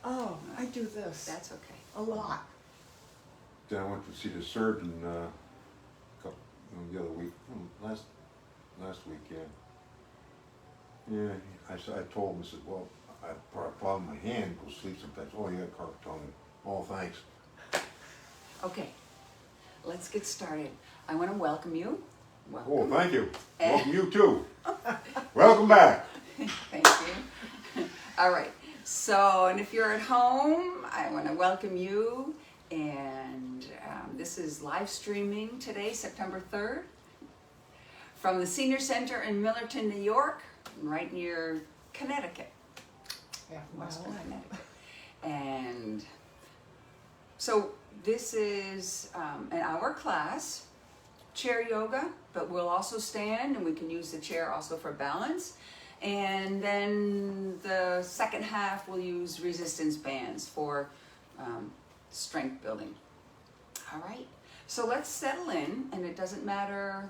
Oh, I do this That's okay. a lot. Then I went to see the surgeon the other week, last week, yeah. Yeah, I told him, I said, well, I have a problem with my hand, go sleep sometimes. Oh, yeah, carpal tunnel. Oh, thanks. Okay, let's get started. I want to welcome you. Welcome. Oh, thank you. Welcome you too. Welcome back. Thank you. All right. So, and if you're at home, I want to welcome you. And this is live streaming today, September 3rd, from the Senior Center in Millerton, New York, right near Connecticut. Yeah, Western Connecticut. And so this is an hour class, chair yoga, but we'll also stand and we can use the chair also for balance. And then the second half we'll use resistance bands for strength building. All right, so let's settle in, and it doesn't matter,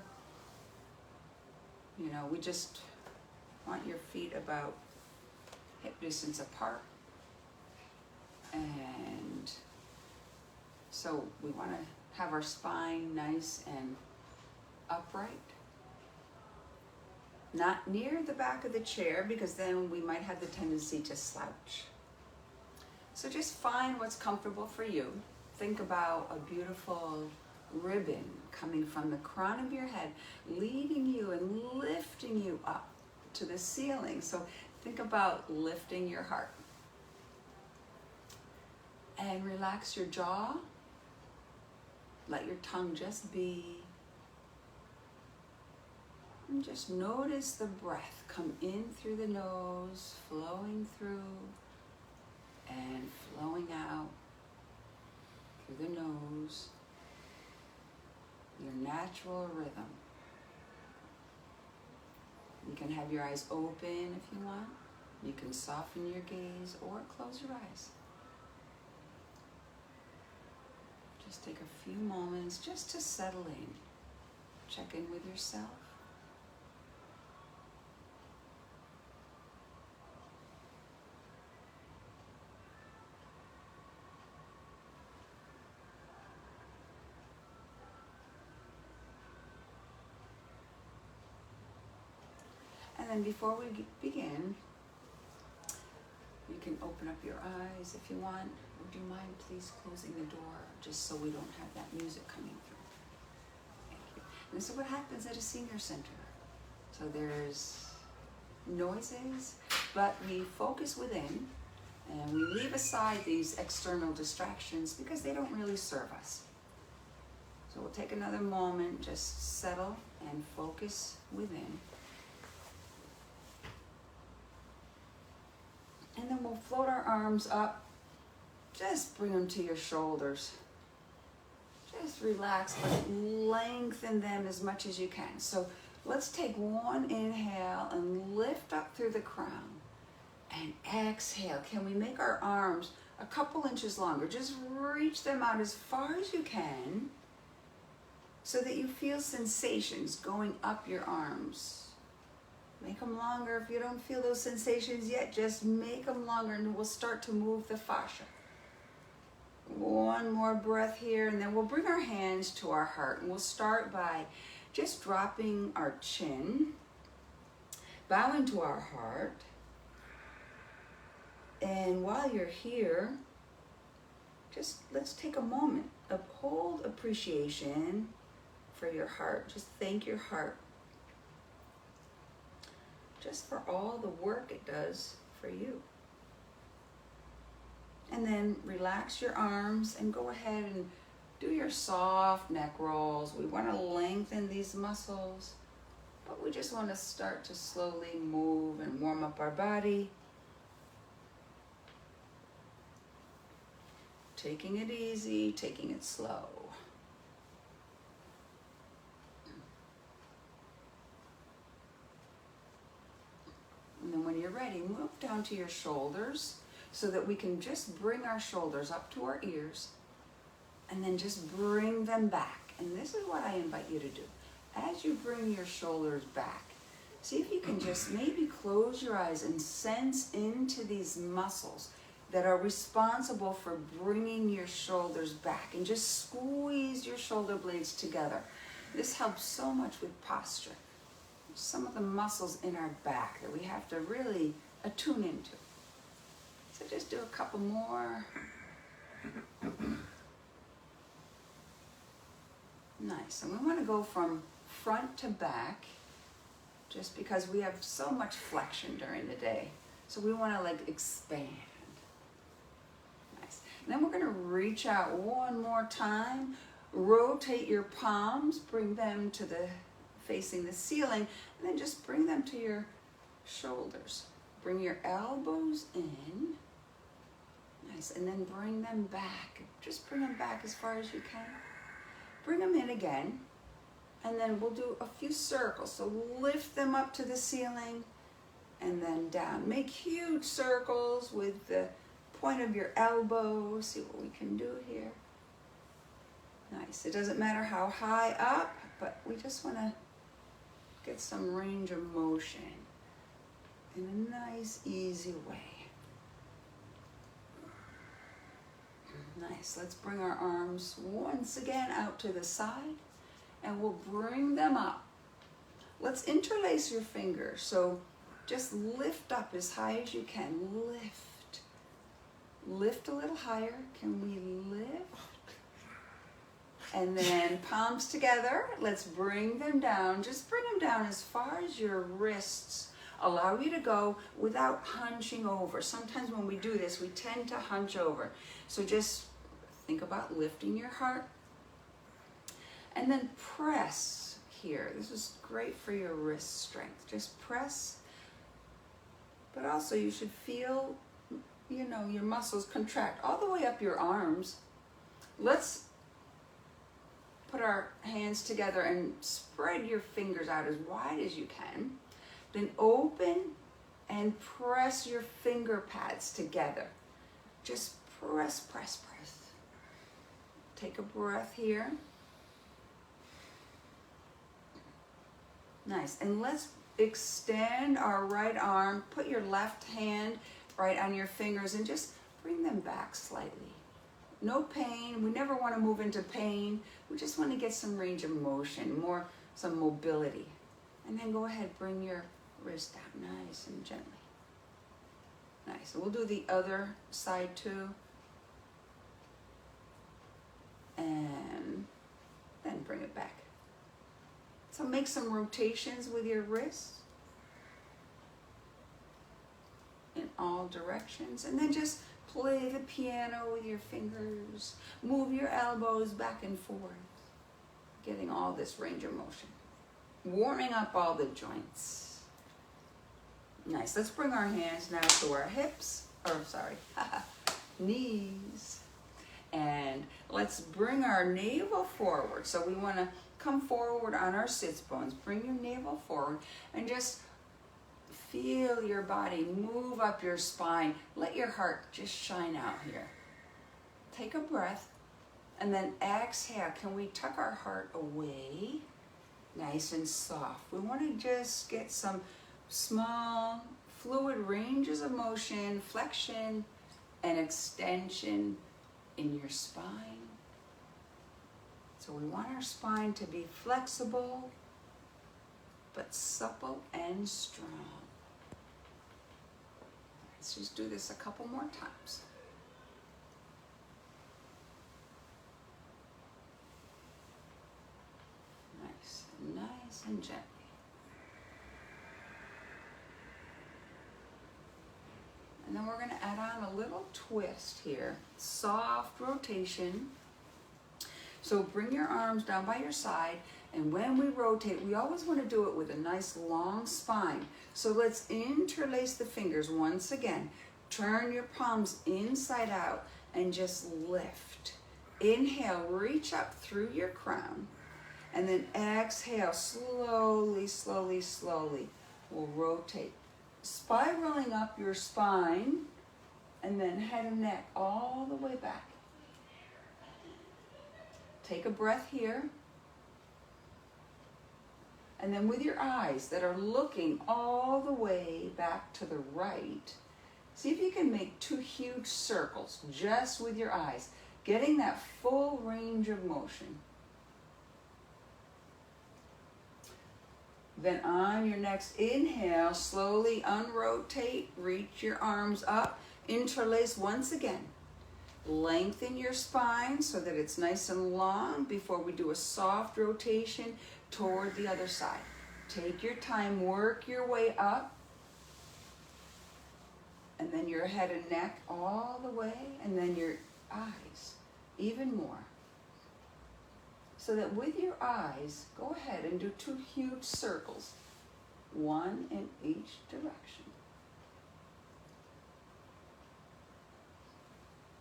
you know, we just want your feet about hip distance apart. And so we want to have our spine nice and upright. Not near the back of the chair, because then we might have the tendency to slouch. So just find what's comfortable for you. Think about a beautiful ribbon coming from the crown of your head, leading you and lifting you up to the ceiling. So think about lifting your heart. And relax your jaw. Let your tongue just be. And just notice the breath come in through the nose, flowing through and flowing out through the nose. Your natural rhythm. You can have your eyes open if you want. You can soften your gaze or close your eyes. Just take a few moments just to settle in. Check in with yourself. And then before we begin, you can open up your eyes if you want. Would you mind please closing the door, just so we don't have that music coming through? Thank you. And this is what happens at a senior center. So there's noises, but we focus within, and we leave aside these external distractions because they don't really serve us. So we'll take another moment, just settle and focus within. And then we'll float our arms up. Just bring them to your shoulders. Just relax, but lengthen them as much as you can. So let's take one inhale and lift up through the crown. And exhale. Can we make our arms a couple inches longer? Just reach them out as far as you can so that you feel sensations going up your arms. Make them longer. If you don't feel those sensations yet, just make them longer and we'll start to move the fascia. One more breath here, and then we'll bring our hands to our heart. And we'll start by just dropping our chin, bowing to our heart. And while you're here, just let's take a moment of hold appreciation for your heart. Just thank your heart. Just for all the work it does for you. And then relax your arms and go ahead and do your soft neck rolls. We want to lengthen these muscles, but we just want to start to slowly move and warm up our body. Taking it easy, taking it slow. And then when you're ready, move down to your shoulders so that we can just bring our shoulders up to our ears and then just bring them back. And this is what I invite you to do. As you bring your shoulders back, see if you can just maybe close your eyes and sense into these muscles. that are responsible for bringing your shoulders back, and just squeeze your shoulder blades together. This helps so much with posture. Some of the muscles in our back that we have to really attune into. So just do a couple more. Nice. And we want to go from front to back, just because we have so much flexion during the day. So we want to like expand. Nice. And then we're going to reach out one more time. Rotate your palms, bring them to the facing the ceiling, and then just bring them to your shoulders. Bring your elbows in. Nice. And then bring them back. Just bring them back as far as you can. Bring them in again. And then we'll do a few circles. So lift them up to the ceiling and then down. Make huge circles with the point of your elbow. See what we can do here. Nice. It doesn't matter how high up, but we just want to get some range of motion in a nice, easy way. Nice. Let's bring our arms once again out to the side, and we'll bring them up. Let's interlace your fingers. So just lift up as high as you can. Lift. Lift a little higher. Can we lift? And then palms together. Let's bring them down. Just bring them down as far as your wrists allow you to go without hunching over. Sometimes when we do this, we tend to hunch over. So just think about lifting your heart. And then press here. This is great for your wrist strength. Just press. But also you should feel, you know, your muscles contract all the way up your arms. Let's put our hands together and spread your fingers out as wide as you can. Then open and press your finger pads together. Just press, press, press. Take a breath here. Nice. And let's extend our right arm. Put your left hand right on your fingers and just bring them back slightly. No pain. We never want to move into pain. We just want to get some range of motion, some mobility. And then go ahead, bring your wrist down nice and gently. Nice. So we'll do the other side too. And then bring it back. So make some rotations with your wrists in all directions. And then just play the piano with your fingers. Move your elbows back and forth. Getting all this range of motion. Warming up all the joints. Nice. Let's bring our hands now to our hips. Knees. And let's bring our navel forward. So we want to come forward on our sits bones. Bring your navel forward and just feel your body move up your spine. Let your heart just shine out here. Take a breath and then exhale. Can we tuck our heart away? Nice and soft. We want to just get some small fluid ranges of motion, flexion and extension in your spine. So we want our spine to be flexible, but supple and strong. Let's just do this a couple more times. Nice and gently. And then we're going to add on a little twist here. Soft rotation. So bring your arms down by your side, and when we rotate, we always want to do it with a nice long spine. So let's interlace the fingers once again. Turn your palms inside out and just lift. Inhale, reach up through your crown. And then exhale, slowly, slowly, slowly. We'll rotate. Spiraling up your spine, and then head and neck all the way back. Take a breath here. And then with your eyes that are looking all the way back to the right, see if you can make two huge huge circles just with your eyes, getting that full range of motion. Then on your next inhale, slowly unrotate, reach your arms up, interlace once again. Lengthen your spine so that it's nice and long before we do a soft rotation toward the other side. Take your time, work your way up, and then your head and neck all the way, and then your eyes even more. So that with your eyes, go ahead and do 2 huge circles, one in each direction.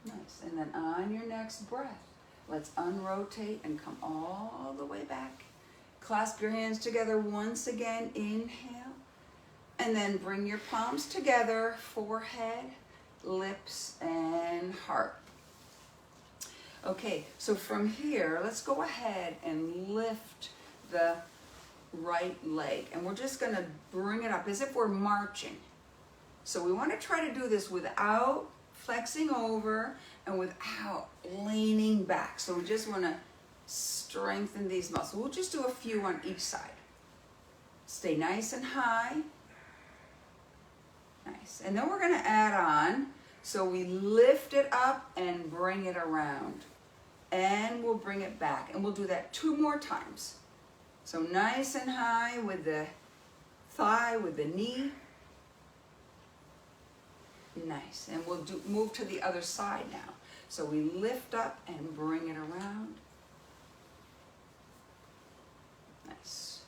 Nice. And then on your next breath, let's unrotate and come all the way back. Clasp your hands together once again. Inhale. And then bring your palms together, forehead, lips, and heart. Okay, so from here, let's go ahead and lift the right leg. And we're just going to bring it up as if we're marching. So we want to try to do this without flexing over and without leaning back. So we just want to strengthen these muscles. We'll just do a few on each side. Stay nice and high. Nice. And then we're going to add on. So we lift it up and bring it around. And we'll bring it back. And we'll do that 2 more times. So nice and high with the thigh, with the knee. Nice. And we'll move to the other side now. So we lift up and bring it around. Nice.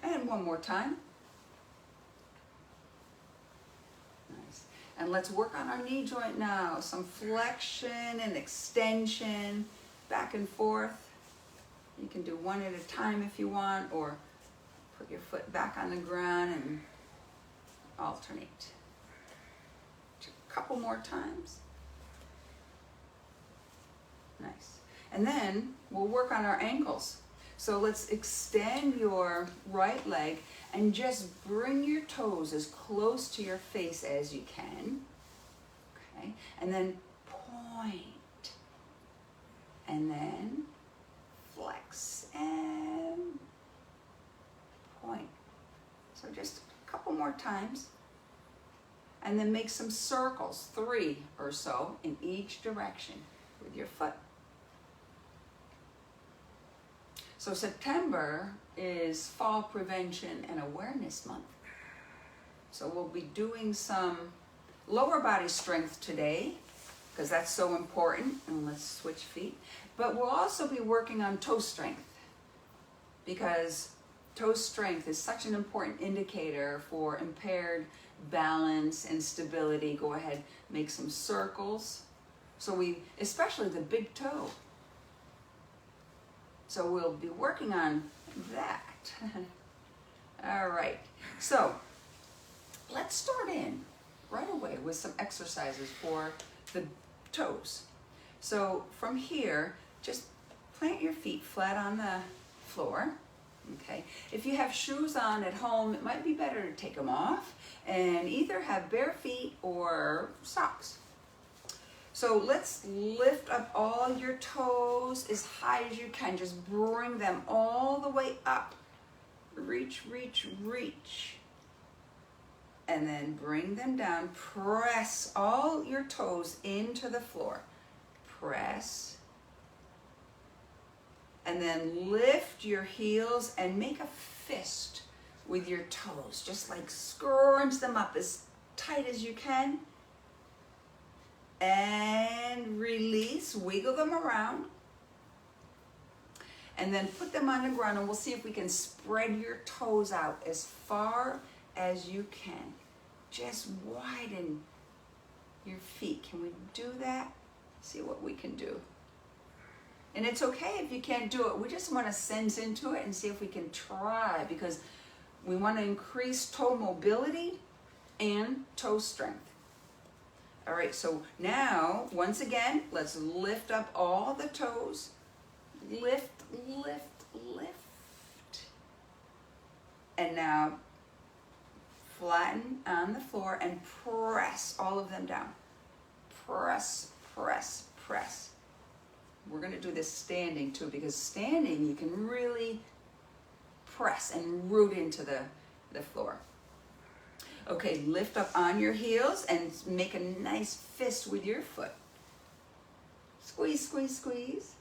And one more time. Nice. And let's work on our knee joint now. Some flexion and extension, back and forth. You can do one at a time if you want, or put your foot back on the ground and alternate. A couple more times. Nice. And then we'll work on our ankles. So let's extend your right leg and just bring your toes as close to your face as you can. Okay. And then point. And then flex and point. So just a couple more times. And then make some circles, 3 or so in each direction with your foot. So September is Fall Prevention and Awareness Month. So we'll be doing some lower body strength today, because that's so important. And let's switch feet. But we'll also be working on toe strength, because toe strength is such an important indicator for impaired balance and stability. Go ahead, make some circles. So especially the big toe. So we'll be working on that. All right. So let's start in right away with some exercises for the toes. So from here, just plant your feet flat on the floor. Okay. If you have shoes on at home, it might be better to take them off and either have bare feet or socks. So let's lift up all your toes as high as you can. Just bring them all the way up. Reach, reach, reach. And then bring them down. Press all your toes into the floor. Press. And then lift your heels and make a fist with your toes. Just like scrunch them up as tight as you can. And release, wiggle them around. And then put them on the ground, and we'll see if we can spread your toes out as far as you can. Just widen your feet. Can we do that? See what we can do. And it's okay if you can't do it. We just want to sense into it and see if we can try, because we want to increase toe mobility and toe strength. All right, so now, once again, let's lift up all the toes. Lift, lift, lift. And now, flatten on the floor and press all of them down. press, press, press. We're gonna do this standing too, because standing you can really press and root into the floor. Okay, lift up on your heels and make a nice fist with your foot. Squeeze, squeeze, squeeze.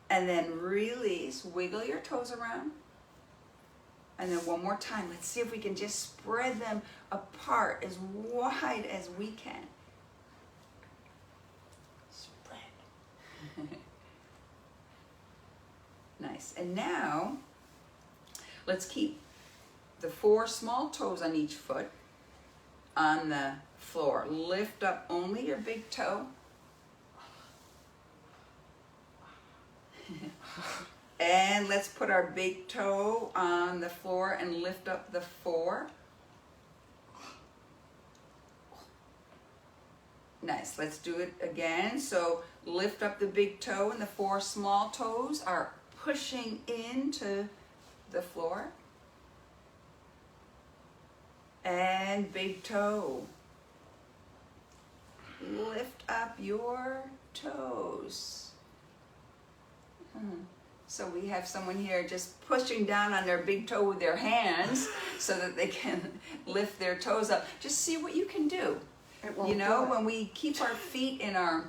And then release, wiggle your toes around. And then one more time, let's see if we can just spread them apart as wide as we can. Spread. Nice. And now, let's keep the 4 small toes on each foot on the floor. Lift up only your big toe. And let's put our big toe on the floor and lift up the 4. Nice, let's do it again. So lift up the big toe and the 4 small toes are pushing into the floor. And big toe. Lift up your toes. So we have someone here just pushing down on their big toe with their hands so that they can lift their toes up. Just see what you can do. You know, when we keep our feet in our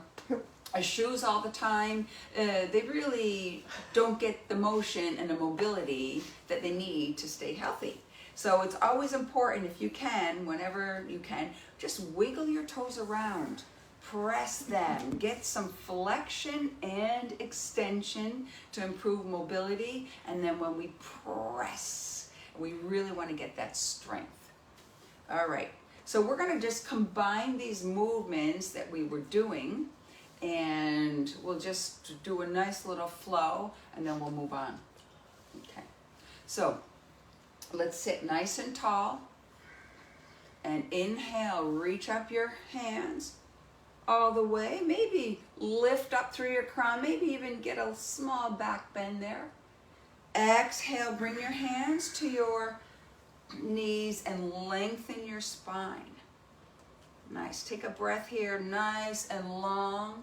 shoes all the time, they really don't get the motion and the mobility that they need to stay healthy. So it's always important, if you can, whenever you can, just wiggle your toes around. Press them, get some flexion and extension to improve mobility. And then when we press, we really want to get that strength. All right, so we're going to just combine these movements that we were doing, and we'll just do a nice little flow, and then we'll move on. Okay, so let's sit nice and tall, and inhale, reach up your hands all the way, maybe lift up through your crown, maybe even get a small back bend there. Exhale, bring your hands to your knees and lengthen your spine. Nice, take a breath here, nice and long.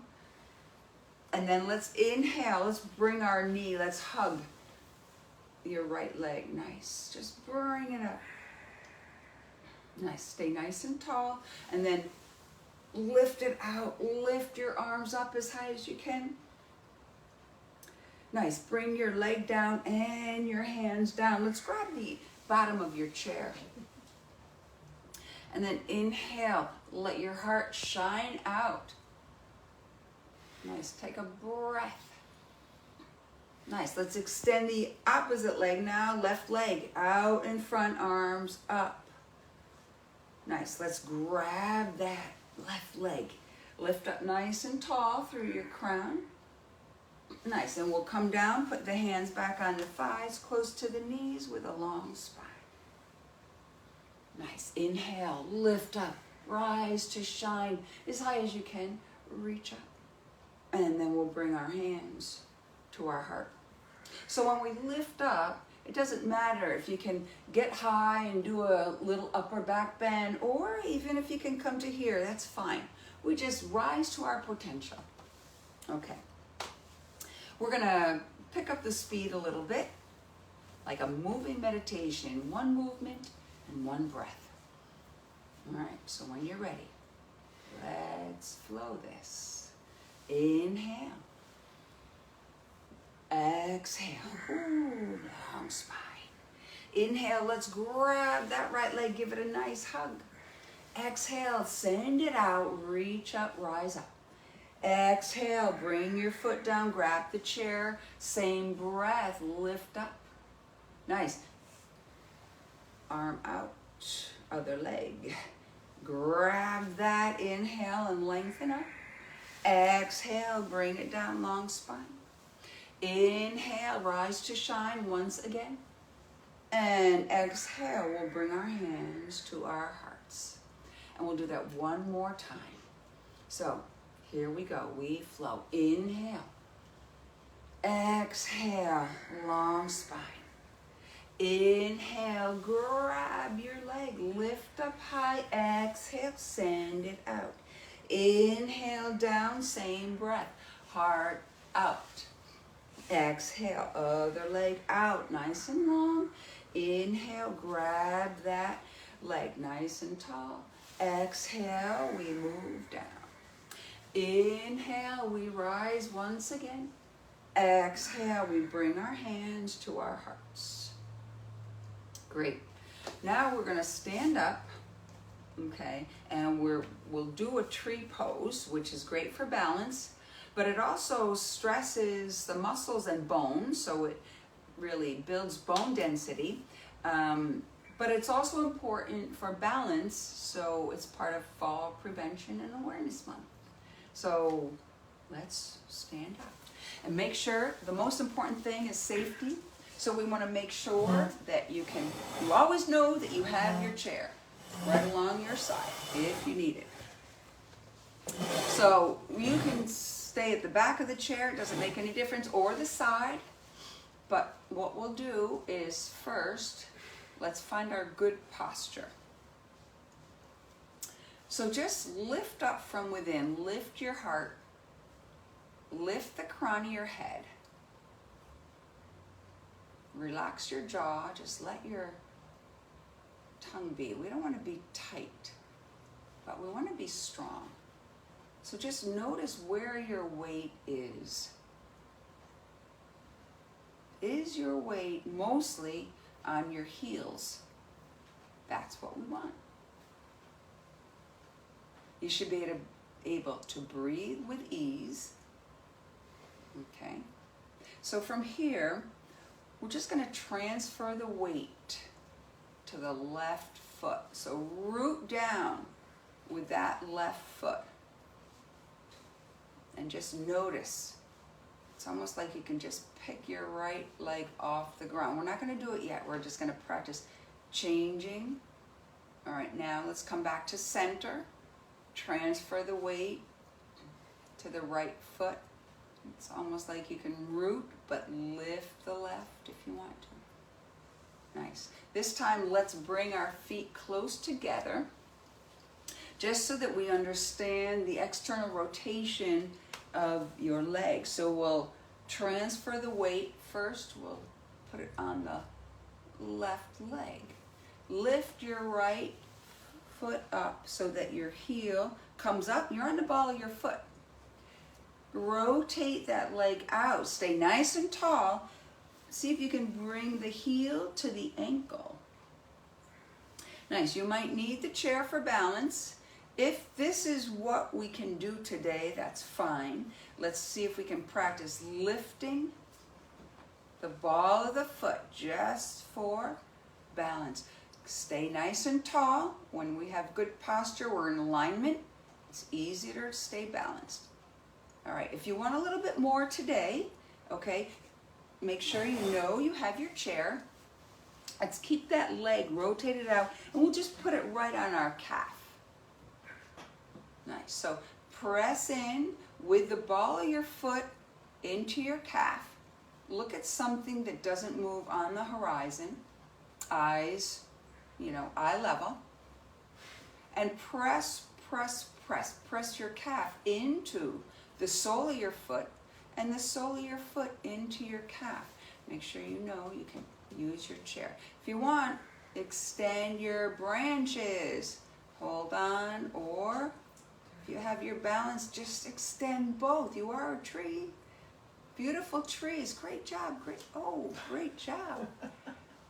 And then let's inhale, let's bring our knee, let's hug your right leg, nice, just bring it up. Nice, stay nice and tall, and then lift it out, lift your arms up as high as you can. Nice, bring your leg down and your hands down. Let's grab the bottom of your chair. And then inhale, let your heart shine out. Nice, take a breath. Nice, let's extend the opposite leg now, left leg out in front, arms up. Nice, let's grab that left leg. Lift up nice and tall through your crown. Nice, and we'll come down, put the hands back on the thighs, close to the knees with a long spine. Nice, inhale, lift up, rise to shine as high as you can, reach up. And then we'll bring our hands to our heart. So when we lift up, it doesn't matter if you can get high and do a little upper back bend, or even if you can come to here, that's fine. We just rise to our potential. Okay. We're gonna pick up the speed a little bit, like a moving meditation, one movement and one breath. All right, so when you're ready, let's flow this. Inhale. Exhale, ooh, long spine. Inhale, let's grab that right leg, give it a nice hug. Exhale, send it out, reach up, rise up. Exhale, bring your foot down, grab the chair, same breath, lift up. Nice. Arm out, other leg. Grab that, inhale and lengthen up. Exhale, bring it down, long spine. Inhale, rise to shine once again. And exhale, we'll bring our hands to our hearts. And we'll do that one more time. So here we go, we flow. Inhale. Exhale, long spine. Inhale, grab your leg, lift up high. Exhale, send it out. Inhale down, same breath. Heart out. Exhale, other leg out, nice and long. Inhale, grab that leg nice and tall. Exhale, we move down. Inhale, we rise once again. Exhale, we bring our hands to our hearts. Great. Now we're going to stand up, okay, and we'll do a tree pose, which is great for balance, but it also stresses the muscles and bones, so it really builds bone density. But it's also important for balance, so it's part of Fall Prevention and Awareness Month. So let's stand up. And make sure, the most important thing is safety. So we want to make sure that you always know that you have your chair right along your side if you need it. So you can stay at the back of the chair, it doesn't make any difference, or the side. But what we'll do is first, let's find our good posture. So just lift up from within, lift your heart, lift the crown of your head. Relax your jaw, just let your tongue be. We don't want to be tight, but we want to be strong. So just notice where your weight is. Is your weight mostly on your heels? That's what we want. You should be able to breathe with ease. Okay. So from here, we're just going to transfer the weight to the left foot. So root down with that left foot. And just notice. It's almost like you can just pick your right leg off the ground. We're not going to do it yet. We're just going to practice changing. All right, now let's come back to center. Transfer the weight to the right foot. It's almost like you can root, but lift the left if you want to. Nice. This time, let's bring our feet close together, just so that we understand the external rotation of your legs. So we'll transfer the weight first. We'll put it on the left leg. Lift your right foot up so that your heel comes up. You're on the ball of your foot. Rotate that leg out. Stay nice and tall. See if you can bring the heel to the ankle. Nice. You might need the chair for balance. If this is what we can do today, that's fine. Let's see if we can practice lifting the ball of the foot just for balance. Stay nice and tall. When we have good posture, we're in alignment. It's easier to stay balanced. All right, if you want a little bit more today, okay, make sure you know you have your chair. Let's keep that leg rotated out, and we'll just put it right on our calf. Nice. So press in with the ball of your foot into your calf. Look at something that doesn't move on the horizon. Eyes, eye level. And press your calf into the sole of your foot and the sole of your foot into your calf. Make sure you know you can use your chair. If you want, extend your branches. Hold on, or if you have your balance, just extend both. You are a tree. Beautiful trees. Great job. Great job.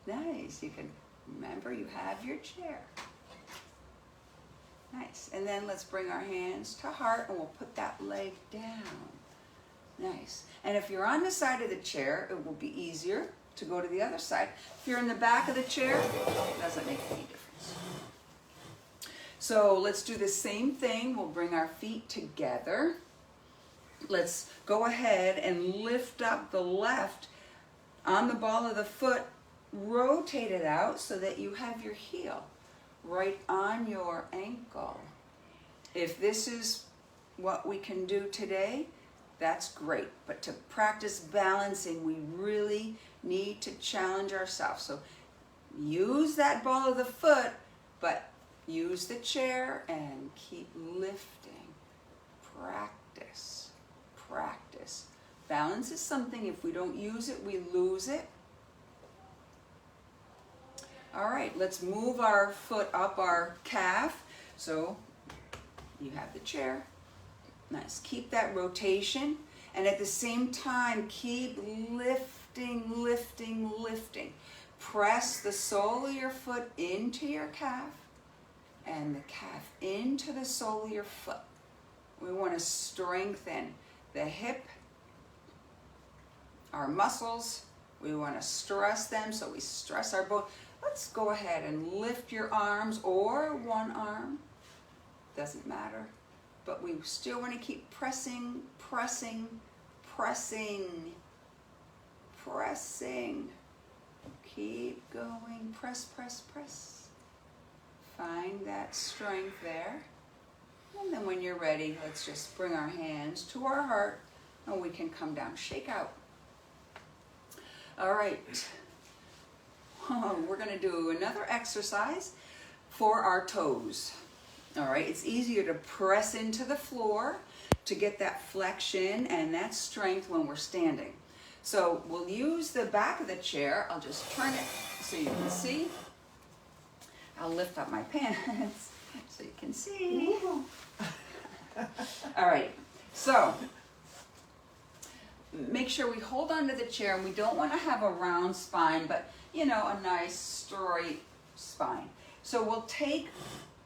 Nice. You can remember you have your chair. Nice. And then let's bring our hands to heart, and we'll put that leg down. Nice. And if you're on the side of the chair, it will be easier to go to the other side. If you're in the back of the chair, it doesn't make any difference. So let's do the same thing. We'll bring our feet together. Let's go ahead and lift up the left on the ball of the foot. Rotate it out so that you have your heel right on your ankle. If this is what we can do today, that's great. But to practice balancing, we really need to challenge ourselves. So use that ball of the foot, but use the chair and keep lifting. practice, practice. Balance is something, if we don't use it, we lose it. All right, let's move our foot up our calf. So you have the chair. Nice, keep that rotation. And at the same time, keep lifting, lifting, lifting. Press the sole of your foot into your calf and the calf into the sole of your foot. We want to strengthen the hip, our muscles. We want to stress them, so we stress our bone. Let's go ahead and lift your arms or one arm. Doesn't matter. But we still want to keep pressing, pressing, pressing, pressing. Keep going. Press, press, press. Find that strength there. And then when you're ready, let's just bring our hands to our heart and we can come down. Shake out. All right. We're going to do another exercise for our toes. All right. It's easier to press into the floor to get that flexion and that strength when we're standing. So we'll use the back of the chair. I'll just turn it so you can see. I'll lift up my pants so you can see. All right, so make sure we hold onto the chair, and we don't want to have a round spine, but you know, a nice straight spine. So we'll take,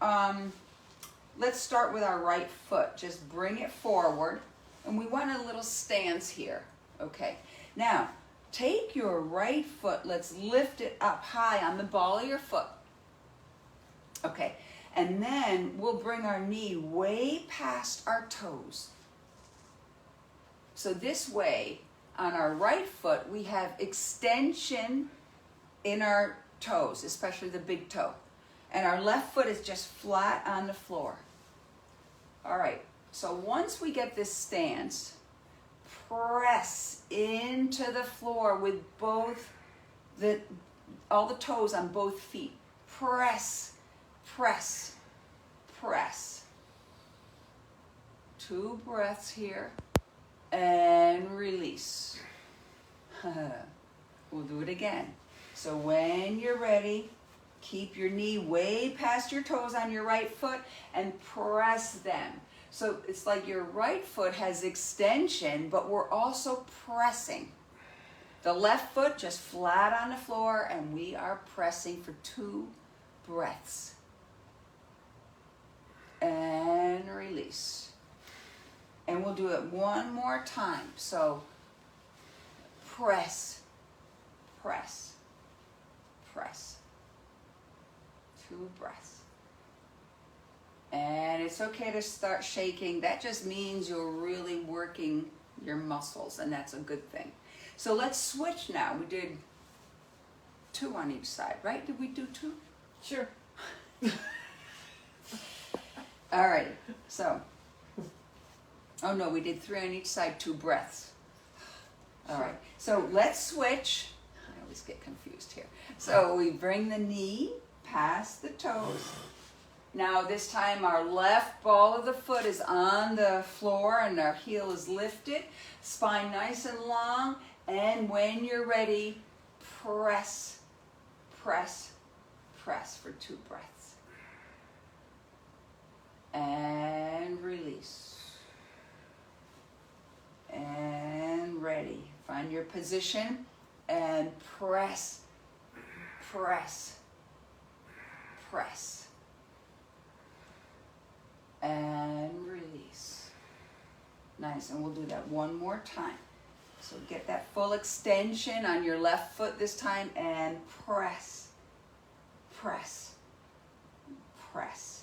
let's start with our right foot. Just bring it forward, and we want a little stance here. Okay, now take your right foot, let's lift it up high on the ball of your foot. Okay, and then we'll bring our knee way past our toes. So this way, on our right foot, we have extension in our toes, especially the big toe. And our left foot is just flat on the floor. All right, so once we get this stance, press into the floor with all the toes on both feet. Press, press, press. 2 breaths here and release. We'll do it again. So when you're ready, keep your knee way past your toes on your right foot and press them. So it's like your right foot has extension, but we're also pressing. The left foot just flat on the floor, and we are pressing for 2 breaths. And release. And we'll do it one more time. So press, press, press. 2 breaths. And it's okay to start shaking. That just means you're really working your muscles, and that's a good thing. So let's switch now. We did 2 on each side, right? Did we do 2? Sure. All right, so, oh no, we did 3 on each side, 2 breaths. All right, so let's switch. I always get confused here. So we bring the knee past the toes. Now this time our left ball of the foot is on the floor and our heel is lifted. Spine nice and long. And when you're ready, press, press, press for 2 breaths. And release. And ready. Find your position and press, press, press. And release. Nice, and we'll do that one more time. So get that full extension on your left foot this time and press, press, press.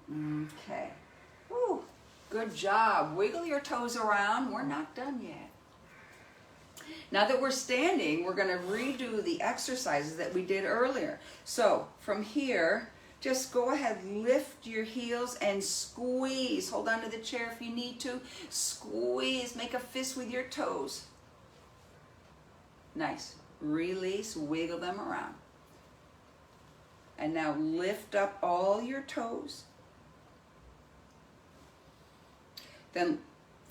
Okay. Woo. Good job. Wiggle your toes around. We're not done yet. Now that we're standing, we're going to redo the exercises that we did earlier. So from here, just go ahead, lift your heels and squeeze. Hold on to the chair if you need to. Squeeze, make a fist with your toes. Nice. Release, wiggle them around. And now lift up all your toes. Then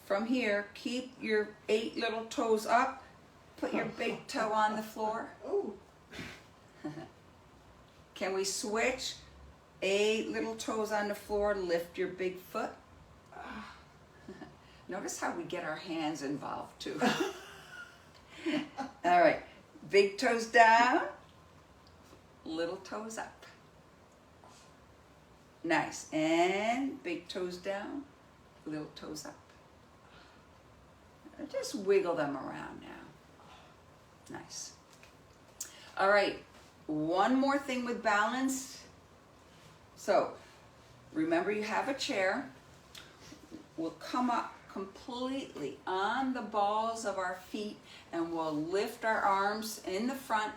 from here, keep your 8 little toes up. Put your big toe on the floor. Oh, Can we switch? 8 little toes on the floor, lift your big foot. Notice how we get our hands involved too. All right, big toes down, little toes up. Nice, and big toes down, little toes up. Just wiggle them around now. Nice. All right, one more thing with balance. So, remember you have a chair. We'll come up completely on the balls of our feet and we'll lift our arms in the front,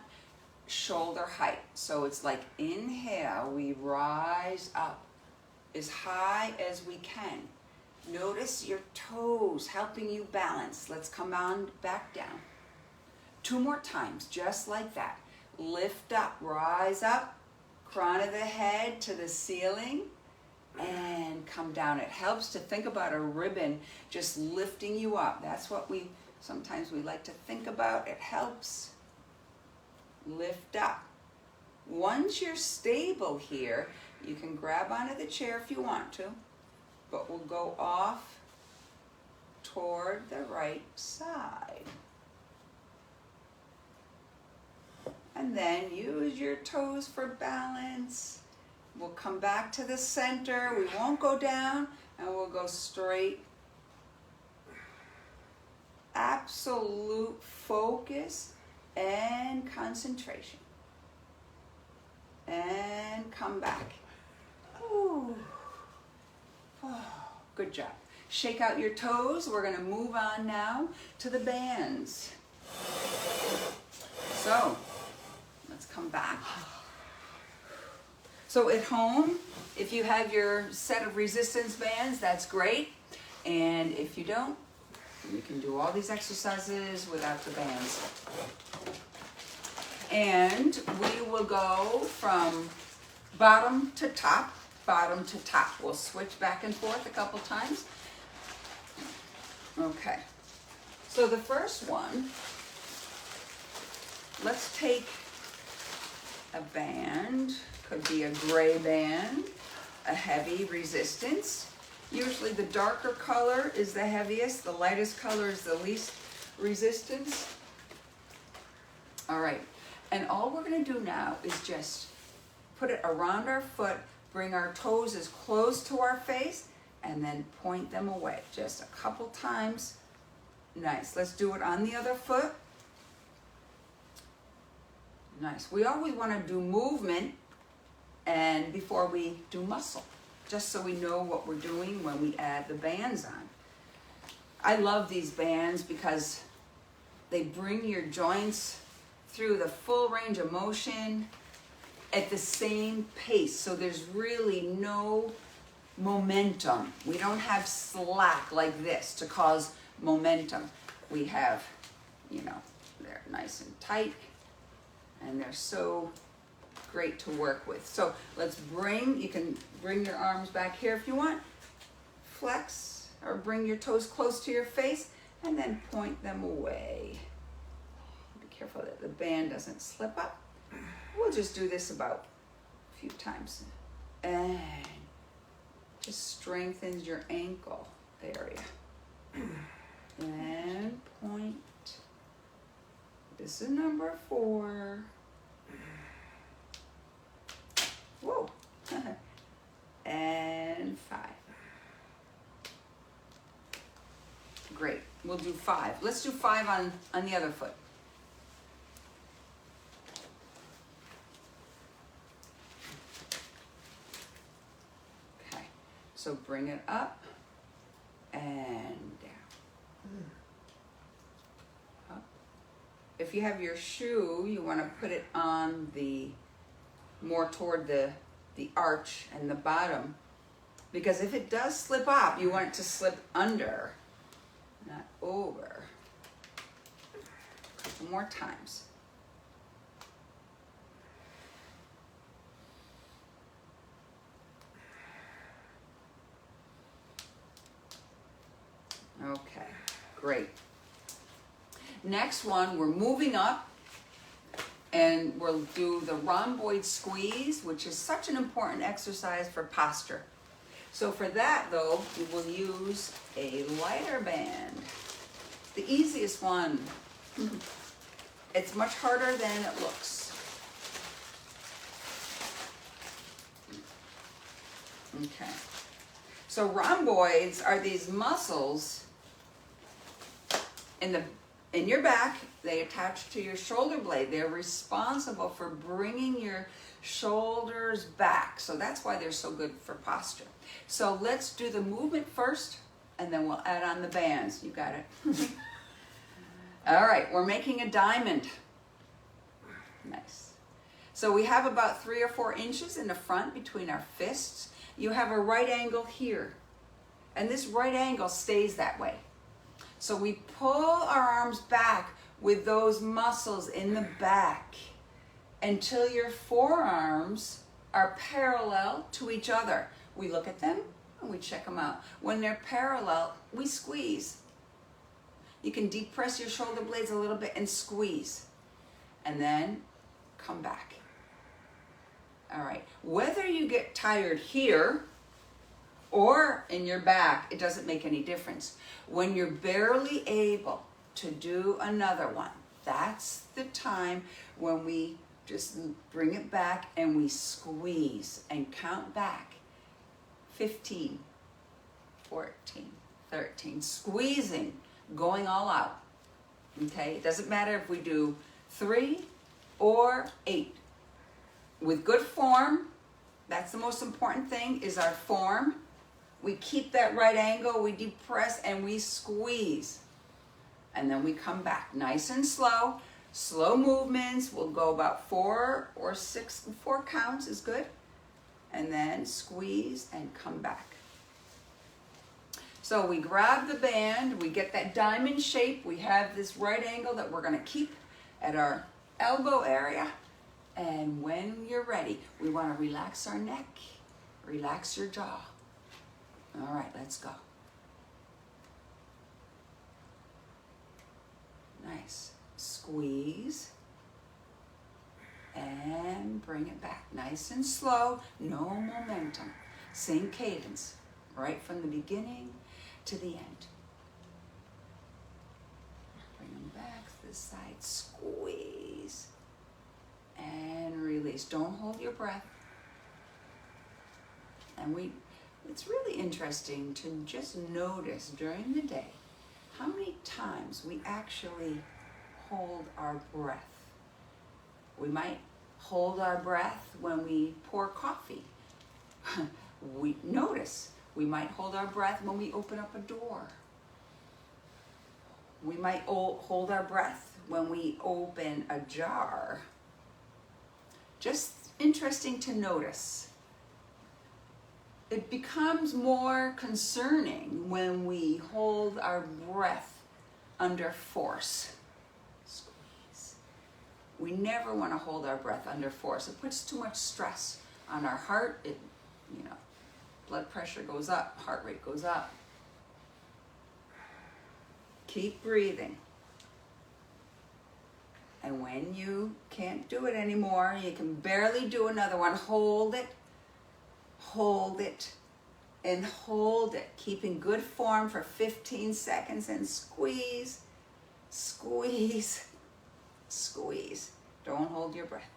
shoulder height. So it's like inhale, we rise up as high as we can. Notice your toes helping you balance. Let's come on back down. 2 more times, just like that. Lift up, rise up, crown of the head to the ceiling, and come down. It helps to think about a ribbon just lifting you up. That's what sometimes we like to think about. It helps lift up. Once you're stable here, you can grab onto the chair if you want to, but we'll go off toward the right side. And then use your toes for balance. We'll come back to the center. We won't go down, and we'll go straight. Absolute focus and concentration. And come back. Ooh. Oh, good job. Shake out your toes. We're going to move on now to the bands. So, let's come back. So at home, if you have your set of resistance bands, that's great. And if you don't, you can do all these exercises without the bands. And we will go from bottom to top, bottom to top. We'll switch back and forth a couple times. Okay. So the first one, let's take a band. Could be a gray band, a heavy resistance. Usually the darker color is the heaviest, the lightest color is the least resistance. All right, and all we're gonna do now is just put it around our foot, bring our toes as close to our face, and then point them away. Just a couple times. Nice, let's do it on the other foot. Nice, we always wanna do movement and before we do muscle, just so we know what we're doing when we add the bands on. I love these bands because they bring your joints through the full range of motion at the same pace, so there's really no momentum. We don't have slack like this to cause momentum. We have, they're nice and tight, and they're so great to work with. So you can bring your arms back here if you want, flex, or bring your toes close to your face, and then point them away. Be careful that the band doesn't slip up. We'll just do this about a few times. And just strengthens your ankle area. And point. This is number 4. Whoa. And 5. Great. We'll do 5. Let's do 5 on the other foot. Okay. So bring it up and down. Up. If you have your shoe, you want to put it on more toward the arch and the bottom, because if it does slip up, you want it to slip under, not over. A couple more times. Okay, great. Next one, we're moving up and we'll do the rhomboid squeeze, which is such an important exercise for posture. So for that though, we will use a lighter band. The easiest one. It's much harder than it looks. Okay. So rhomboids are these muscles in your back. They attach to your shoulder blade. They're responsible for bringing your shoulders back. So that's why they're so good for posture. So let's do the movement first, and then we'll add on the bands. You got it. All right, we're making a diamond. Nice. So we have about 3 or 4 inches in the front between our fists. You have a right angle here, and this right angle stays that way. So we pull our arms back with those muscles in the back until your forearms are parallel to each other. We look at them and we check them out. When they're parallel, we squeeze. You can deep press your shoulder blades a little bit and squeeze, and then come back. All right, whether you get tired here or in your back, it doesn't make any difference. When you're barely able to do another one, that's the time when we just bring it back and we squeeze and count back. 15, 14, 13, squeezing, going all out. Okay, it doesn't matter if we do 3 or 8. With good form, that's the most important thing, is our form. We keep that right angle, we depress and we squeeze. And then we come back nice and slow. Slow movements, we'll go about 4 or 6, 4 counts is good. And then squeeze and come back. So we grab the band, we get that diamond shape. We have this right angle that we're gonna keep at our elbow area. And when you're ready, we want to relax our neck, relax your jaw. All right, let's go. Nice. Squeeze. And bring it back. Nice and slow, no momentum. Same cadence, right from the beginning to the end. Bring them back to the side, squeeze. And release. Don't hold your breath. And it's really interesting to just notice during the day how many times we actually hold our breath. We might hold our breath when we pour coffee. We notice we might hold our breath when we open up a door. We might hold our breath when we open a jar. Just interesting to notice. It becomes more concerning when we hold our breath under force. Squeeze. We never want to hold our breath under force. It puts too much stress on our heart. Blood pressure goes up, heart rate goes up. Keep breathing. And when you can't do it anymore, you can barely do another one, hold it, and hold it. Keeping good form for 15 seconds and squeeze, squeeze, squeeze. Don't hold your breath.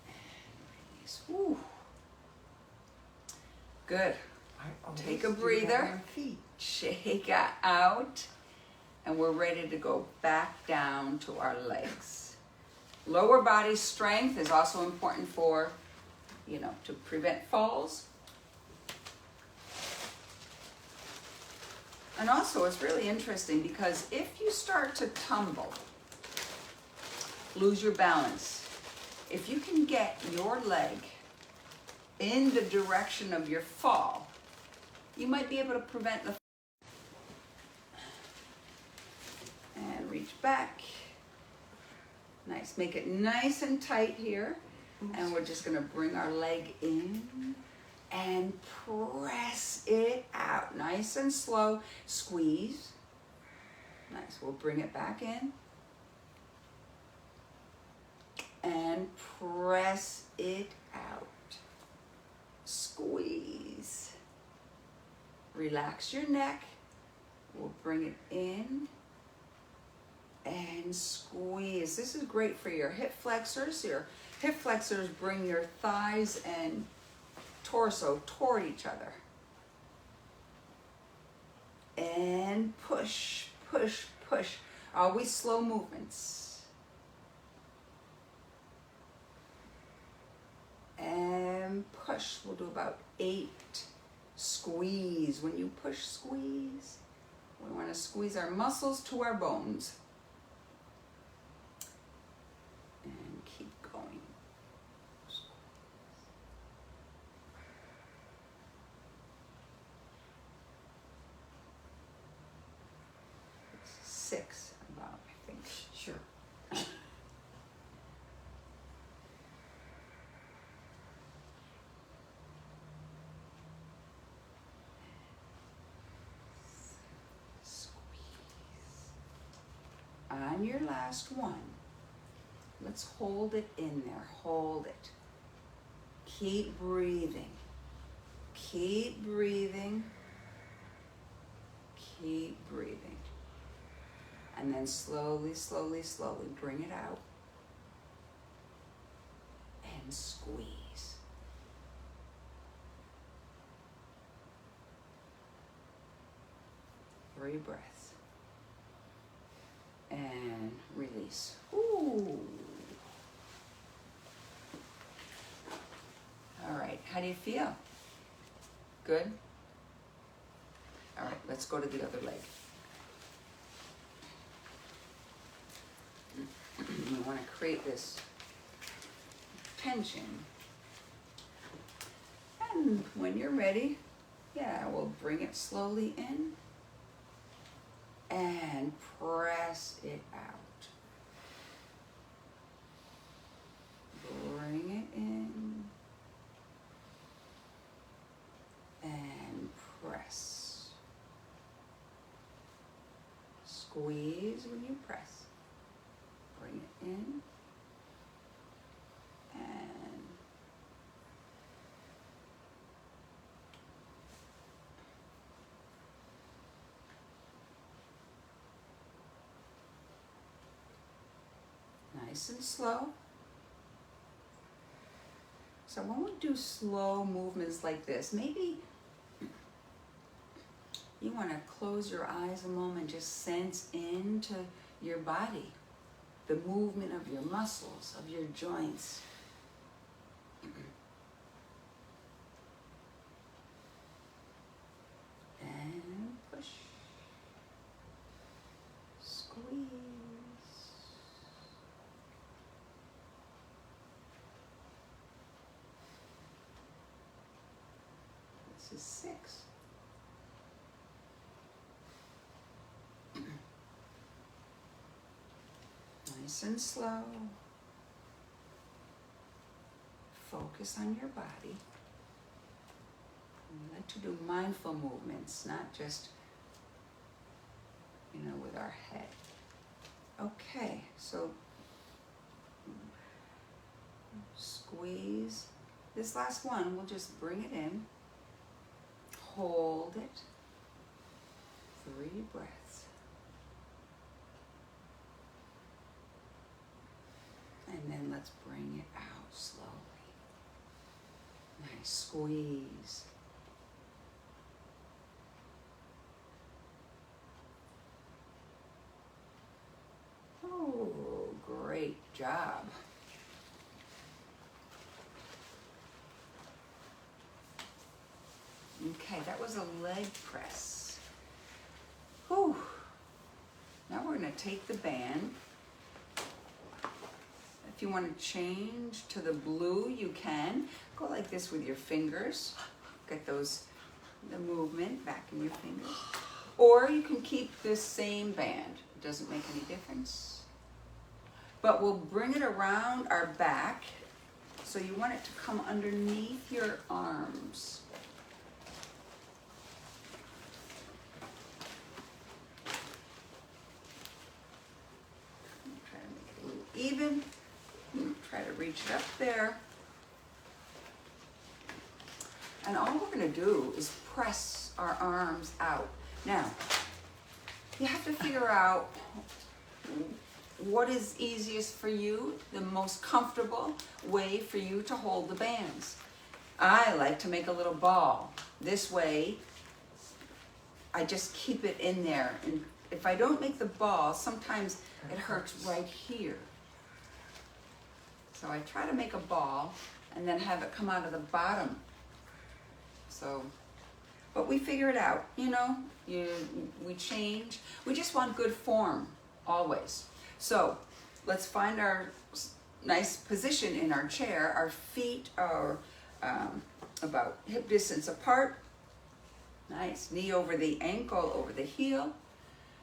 And release. Whew. Good. Take a breather, shake out. And we're ready to go back down to our legs. Lower body strength is also important for, to prevent falls. And also it's really interesting because if you start to tumble, lose your balance, if you can get your leg in the direction of your fall, you might be able to prevent the and reach back. Nice. Make it nice and tight here. And we're just going to bring our leg in and press it out. Nice and slow. Squeeze. Nice. We'll bring it back in. And press it out. Squeeze. Relax your neck. We'll bring it in and squeeze. This is great for your hip flexors. Your hip flexors bring your thighs and torso toward each other. And push, push, push. Always slow movements. And push. We'll do about 8. Squeeze. When you push, squeeze. We want to squeeze our muscles to our bones. And keep going. 6 about, I think. Sure. On your last one, let's hold it in there. Hold it. Keep breathing. Keep breathing. Keep breathing. And then slowly, slowly, slowly bring it out. And squeeze. Three breaths. And release. Ooh. All right, how do you feel? Good? All right, let's go to the other leg. We want to create this tension. And when you're ready, yeah, we'll bring it slowly in. And press it out. Bring it in. And press. Squeeze when you press. Bring it in. And nice and slow. So when we do slow movements like this, maybe you want to close your eyes a moment, just sense into your body, the movement of your muscles, of your joints. And push. Squeeze. This is 6. Nice and slow. Focus on your body. We like to do mindful movements, not just, with our head. Okay, so squeeze. This last one, we'll just bring it in. Hold it. 3 breaths. And then let's bring it out slowly. Nice squeeze. Oh, great job. Okay, that was a leg press. Whew. Now we're going to take the band. If you want to change to the blue, you can. Go like this with your fingers. Get the movement back in your fingers. Or you can keep this same band. It doesn't make any difference. But we'll bring it around our back. So you want it to come underneath your arms. Try to make it a little even. Try to reach it up there. And all we're gonna do is press our arms out. Now, you have to figure out what is easiest for you, the most comfortable way for you to hold the bands. I like to make a little ball. This way, I just keep it in there. And if I don't make the ball, sometimes it hurts right here. So I try to make a ball and then have it come out of the bottom. So, but we figure it out, you know, we change. We just want good form, always. So let's find our nice position in our chair. Our feet are about hip distance apart. Nice, knee over the ankle, over the heel.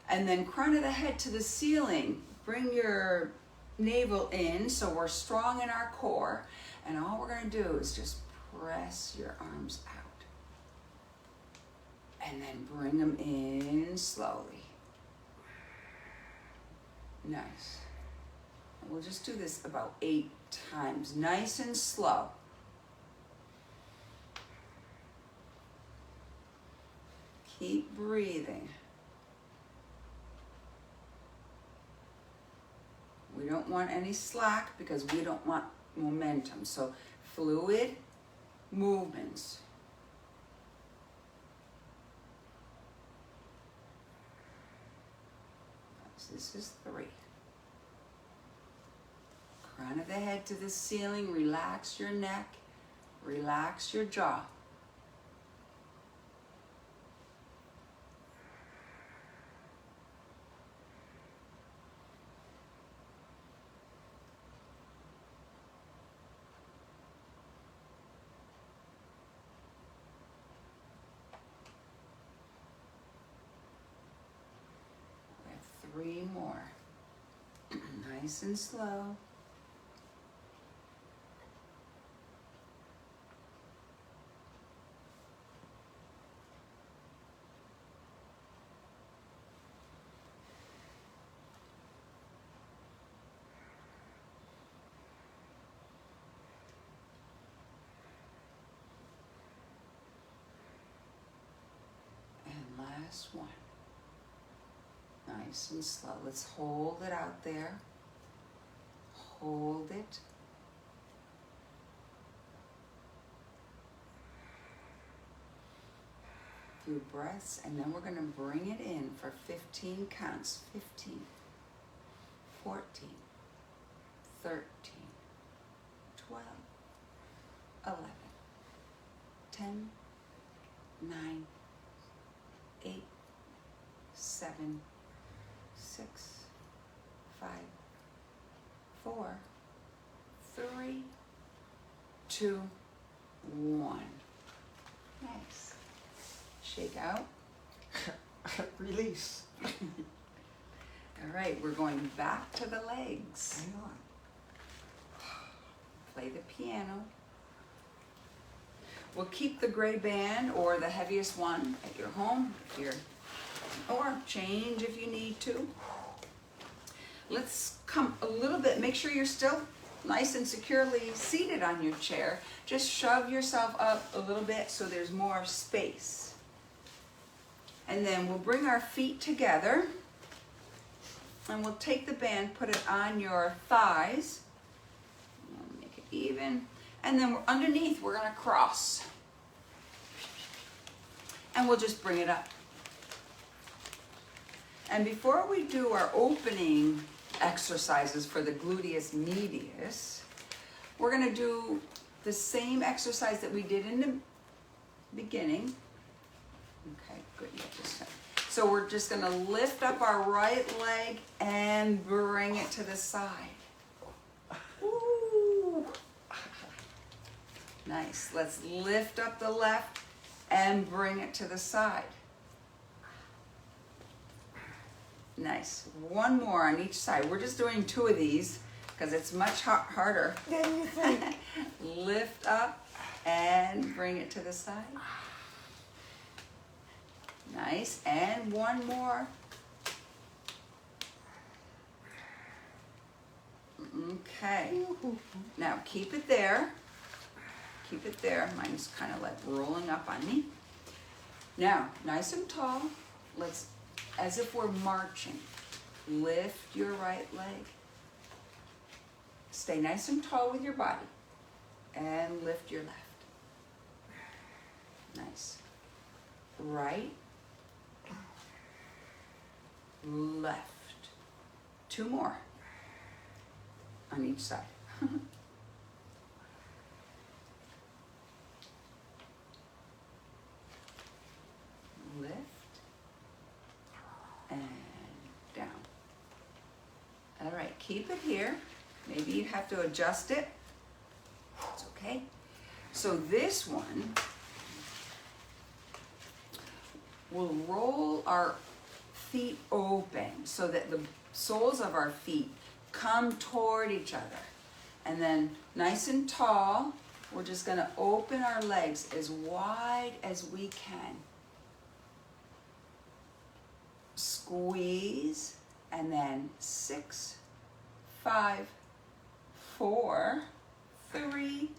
And then crown of the head to the ceiling. Bring your navel in so we're strong in our core. And all we're gonna do is just press your arms out. And then bring them in slowly. Nice. And we'll just do this about 8 times, nice and slow. Keep breathing. We don't want any slack because we don't want momentum. So fluid movements. This is 3. Crown of the head to the ceiling. Relax your neck. Relax your jaw. We have 3 more. Nice and slow. Last one. Nice and slow. Let's hold it out there. Hold it. Few breaths, and then we're going to bring it in for 15 counts. 15, 14, 13, 12, 11, 10, 9, 8, 7, 6, 5, 4, 3, 2, 1. Nice. Shake out. Release. All right, we're going back to the legs. Hang on. Play the piano. We'll keep the gray band or the heaviest one at your home or change if you need to. Let's come a little bit, make sure you're still nice and securely seated on your chair. Just shove yourself up a little bit so there's more space. And then we'll bring our feet together and we'll take the band, put it on your thighs. Make it even. And then underneath, we're gonna cross. And we'll just bring it up. And before we do our opening exercises for the gluteus medius, we're gonna do the same exercise that we did in the beginning. Okay, good. So we're just gonna lift up our right leg and bring it to the side. Ooh. Nice. Let's lift up the left and bring it to the side. Nice. One more on each side. We're just doing 2 of these because it's much harder. Then you think. Lift up and bring it to the side. Nice, and one more. Okay, now keep it there. Keep it there. Mine's kind of like rolling up on me. Now, nice and tall. Let's, as if we're marching. Lift your right leg. Stay nice and tall with your body. And lift your left. Nice. Right. Left. Two more. On each side. Lift and down. All right, keep it here. Maybe you have to adjust it. It's okay. So this one, we'll roll our feet open so that the soles of our feet come toward each other. And then nice and tall, we're just gonna open our legs as wide as we can. Squeeze, and then 6, 5, 4, 3,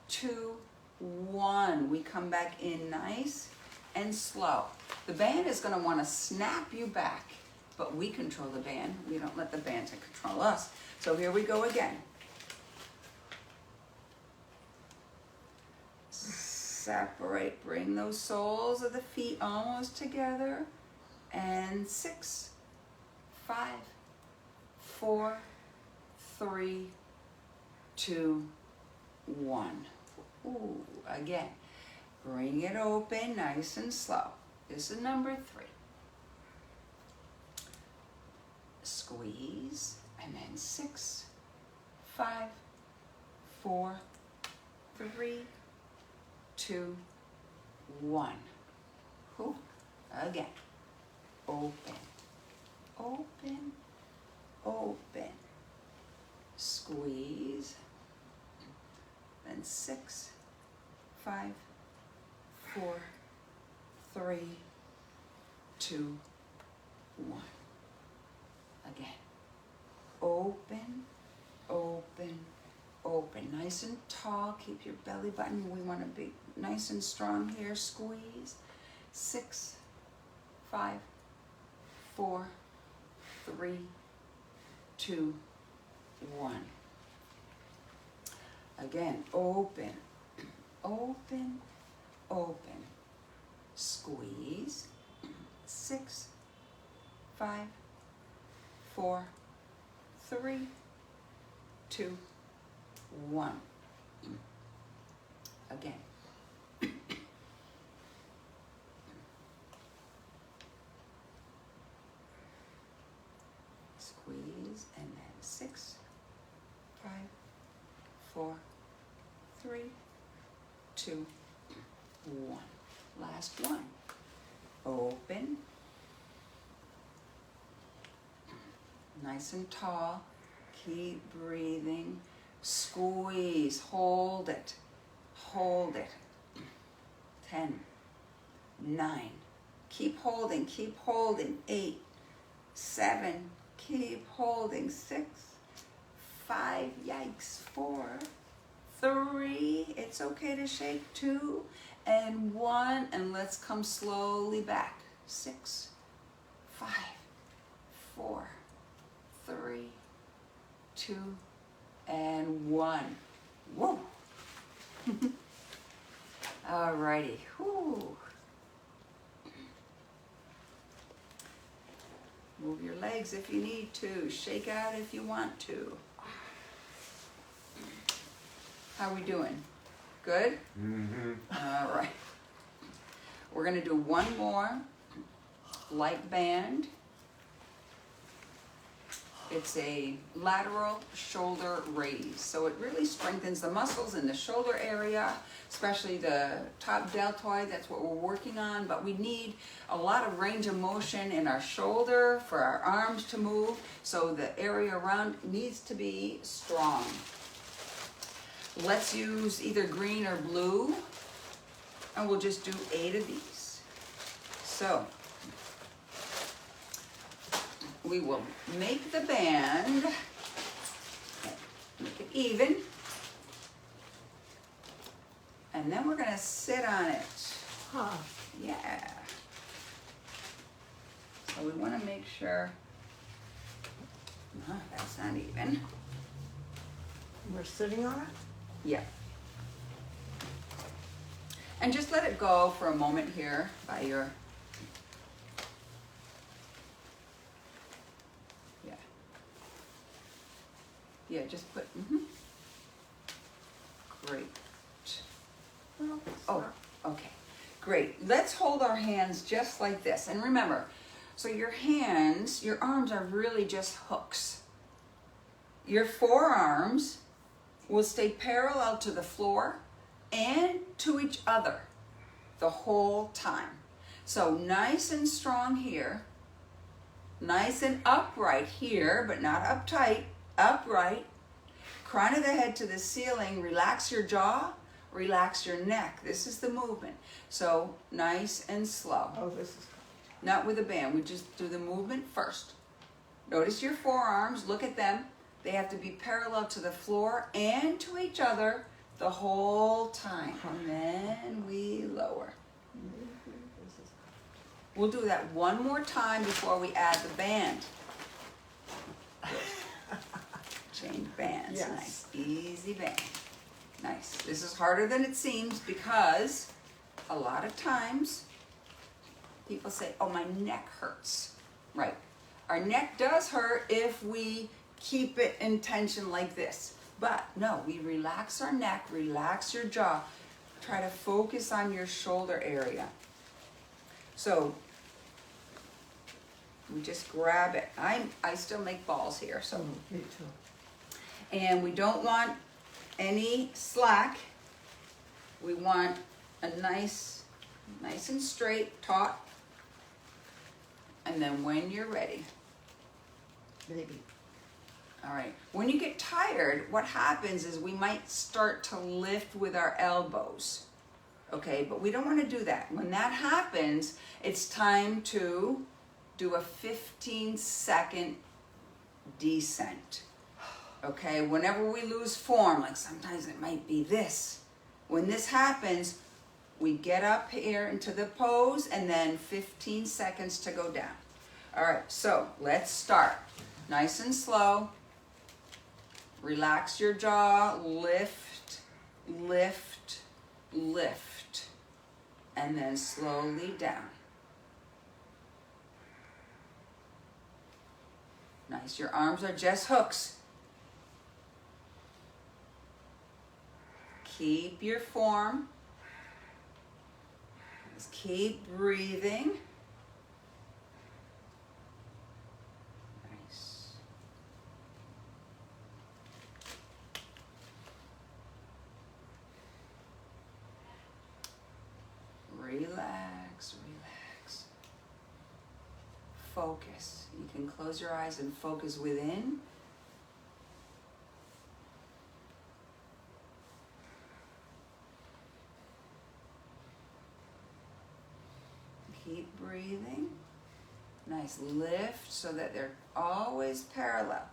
2, 1. We come back in nice and slow. The band is gonna wanna snap you back, but we control the band. We don't let the band to control us. So here we go again. Separate, bring those soles of the feet almost together. And 6, 5, 4, 3, 2, 1. Ooh, again. Bring it open nice and slow. This is number 3. Squeeze, and then 6, 5, 4, 3, 2, 1. Ooh, again. Open, open, open. Squeeze. Then 6, 5, 4, 3, 2, 1. Again. Open, open, open. Nice and tall. Keep your belly button. We want to be nice and strong here. Squeeze. 6, 5, 4, 3, 2, 1. Again, open, open, open. Squeeze. 6, 5, 4, 3, 2, 1. Again. Squeeze, and then 6, 5, 4, 3, 2, 1. Last one. Open. Nice and tall. Keep breathing. Squeeze. Hold it. Hold it. 10, 9. Keep holding. Keep holding. 8, 7. Keep holding. 6, 5. Yikes. 4, 3. It's okay to shake. 2 and 1. And let's come slowly back. 6, 5, 4, 3, 2, and 1. Whoa. Alrighty. Whew. Move your legs if you need to. Shake out if you want to. How are we doing? Good? Mm-hmm. All right. We're going to do one more light band. It's a lateral shoulder raise. So it really strengthens the muscles in the shoulder area, especially the top deltoid. That's what we're working on. But we need a lot of range of motion in our shoulder for our arms to move. So the area around needs to be strong. Let's use either green or blue. And we'll just do 8 of these. So we will make the band, make it even, and then we're gonna sit on it. Huh. Yeah. So we wanna make sure, that's not even. We're sitting on it? Yeah. And just let it go for a moment here by your, yeah, just put, Great. Well, it's Oh, not- okay, great. Let's hold our hands just like this. And remember, so your hands, your arms are really just hooks. Your forearms will stay parallel to the floor and to each other the whole time. So nice and strong here, nice and upright here, but not uptight, upright. Crown of the head to the ceiling, relax your jaw, relax your neck. This is the movement. So nice and slow. Oh, this is. Not with a band, we just do the movement first. Notice your forearms, look at them. They have to be parallel to the floor and to each other the whole time. And then we lower. This is. We'll do that one more time before we add the band. Change bands, Yes. nice, easy band. Nice, this is harder than it seems because a lot of times people say, oh, my neck hurts. Right, our neck does hurt if we keep it in tension like this. But no, we relax our neck, relax your jaw. Try to focus on your shoulder area. So we just grab it. I still make balls here, so. Me too. And we don't want any slack. We want a nice and straight, taut. And then when you're ready. Maybe. All right, when you get tired, what happens is we might start to lift with our elbows. Okay, but we don't want to do that. When that happens, it's time to do a 15-second descent. Okay, whenever we lose form, like sometimes it might be this. When this happens, we get up here into the pose and then 15 seconds to go down. All right, so let's start. Nice and slow. Relax your jaw, lift, lift, lift, and then slowly down. Nice, your arms are just hooks. Keep your form. Just keep breathing. Nice. Relax, relax. Focus. You can close your eyes and focus within. Keep breathing. Nice lift so that they're always parallel.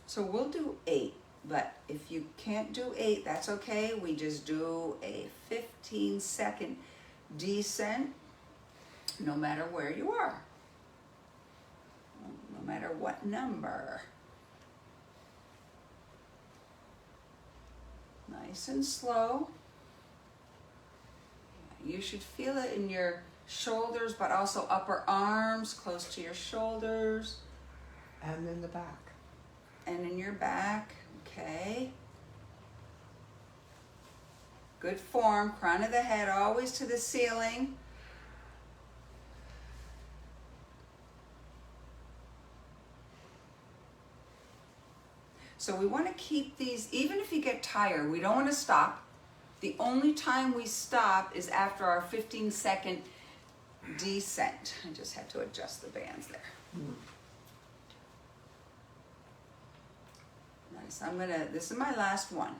So we'll do 8, but if you can't do 8, that's okay. We just do a 15-second descent, no matter where you are, no matter what number. Nice and slow. You should feel it in your shoulders, but also upper arms, close to your shoulders. And in the back. And in your back, okay. Good form, crown of the head always to the ceiling. So we want to keep these, even if you get tired, we don't want to stop. The only time we stop is after our 15-second descent. I just had to adjust the bands there. Nice. This is my last one.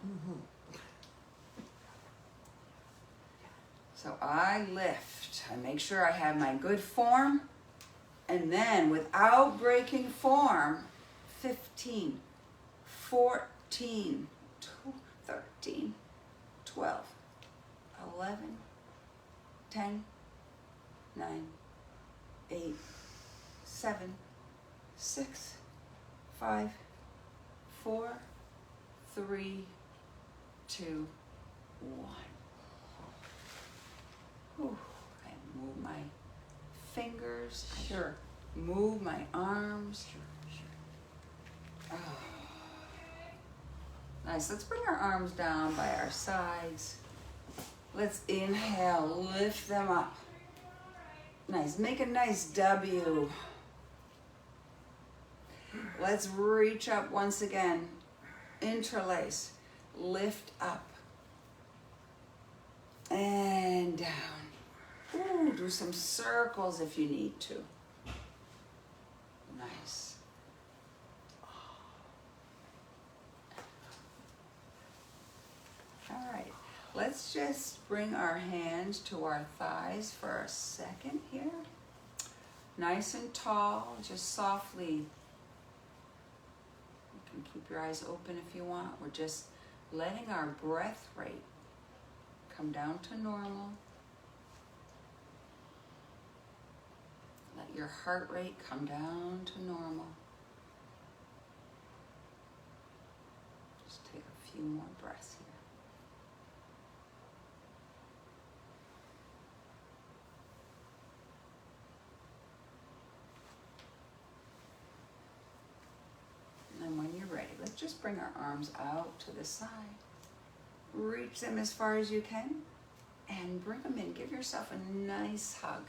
So I lift. I make sure I have my good form. And then without breaking form, 15, 14, 13, 12, 11, 10, 9, 8, 7, 6, 5, 4, 3, 2, 1. Whew. I move my fingers. Sure. Move my arms. Oh. Nice. Let's bring our arms down by our sides. Let's inhale, lift them up. Nice. Make a nice W. Let's reach up once again. Interlace. Lift up. And down. Ooh, do some circles if you need to. Nice. All right, let's just bring our hands to our thighs for a second here. Nice and tall, just softly. You can keep your eyes open if you want. We're just letting our breath rate come down to normal. Let your heart rate come down to normal. Just take a few more breaths here. And when you're ready, let's just bring our arms out to the side. Reach them as far as you can and bring them in. Give yourself a nice hug.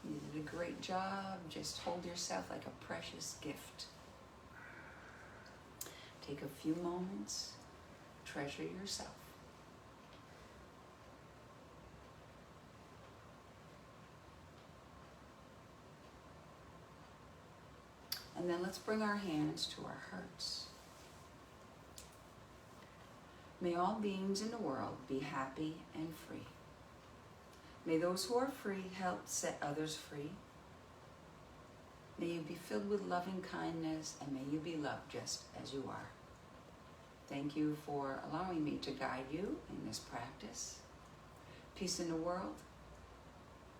You did a great job. Just hold yourself like a precious gift. Take a few moments. Treasure yourself. And then let's bring our hands to our hearts. May all beings in the world be happy and free. May those who are free help set others free. May you be filled with loving kindness, and may you be loved just as you are. Thank you for allowing me to guide you in this practice. Peace in the world,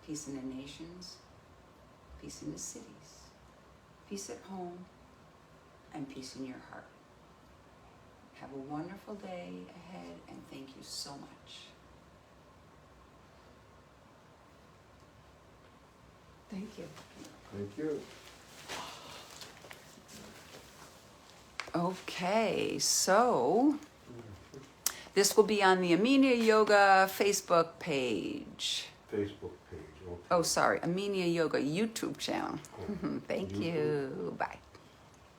peace in the nations, peace in the cities, peace at home, and peace in your heart. Have a wonderful day ahead, and thank you so much. Thank you. Thank you. Okay, so this will be on the Amenia Yoga Facebook page. Facebook page. Okay. Oh, sorry, Amenia Yoga YouTube channel. Thank YouTube. you. Bye.